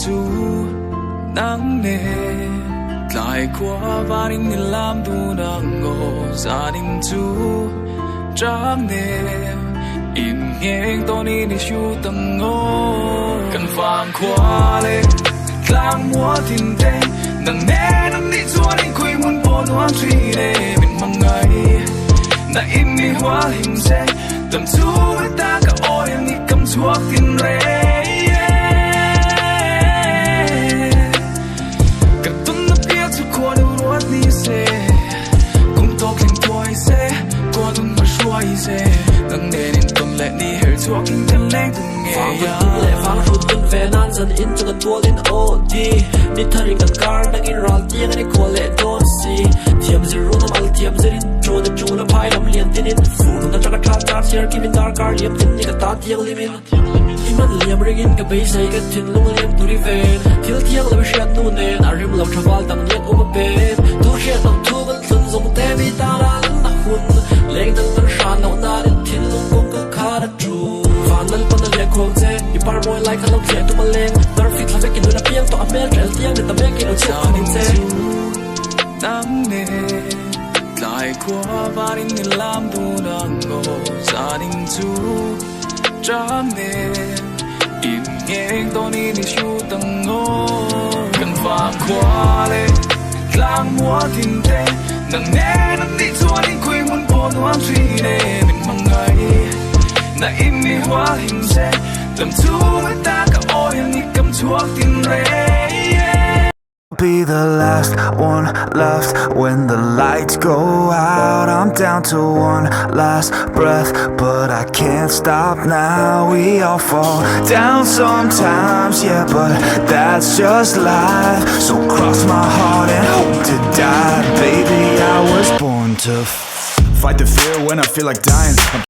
chu nang ne lại qua và đình ni làm tu nang ngô gia đình chu trắng ne in nghe tôi đi đi chu tầng ngô cần vàng qua lệ lang múa thiên tê nang nè nang đi chua đi quỳ muốn bỏ noan truy nè mình mong ngày na im mi hoa hình xe tầm chu với ta cả ôi ni cầm chuộc tin rê cả tuần nó biết cho qua đâu ruột ni xe cùng tôi kinh thôi xe qua tuần mà xuôi xe nang nè nên tuần lệ ni hơi chuộc kinh chân lên từng ngày phang lệ phang rút tuần về nan dần in cho cái tua lên ô đi đi thay cái car đang in roll tiếng anh qua lệ don't see thiêm zero nó mal thiêm zero cho nên chú nó phai làm liền tin in phụ nó cho cái chat share kim in dark car liệp tin như cái ta tiếng limin iman liam ringin cái base say cái tin lung liam tu đi về thiếu tiếng là share tu nên arim love travel tầm liệt ôm bên tu share tầm tu vẫn dần dòng te bi ta la na hun leng dần dần shan nào na đến tin lung cũng cứ khá đã tru phản lần phần liệt khong che you par boy like a love share tu mà lên dar fit là cái đôi là piang to amel trail tiếng để tầm mấy cái đầu chết anh sẽ nắng nè lại qua và đình ni làm tu nang ngô gia đình chu trắng nè in nghe tôi đi đi chu tầng ngô cần vàng qua lệ lang múa thiên tê nang nè nang đi chua đi quỳ muốn bỏ noan truy nè mình mong ngày na im mi hoa hình xe tầm chu với ta cả ôi ni cầm chuộc tin rê be the last one left when the lights go out. I'm down to one last breath, but I can't stop now. We all fall down sometimes, yeah, but that's just life. So cross my heart and hope to die. Baby, I was born to fight the fear when I feel like dying.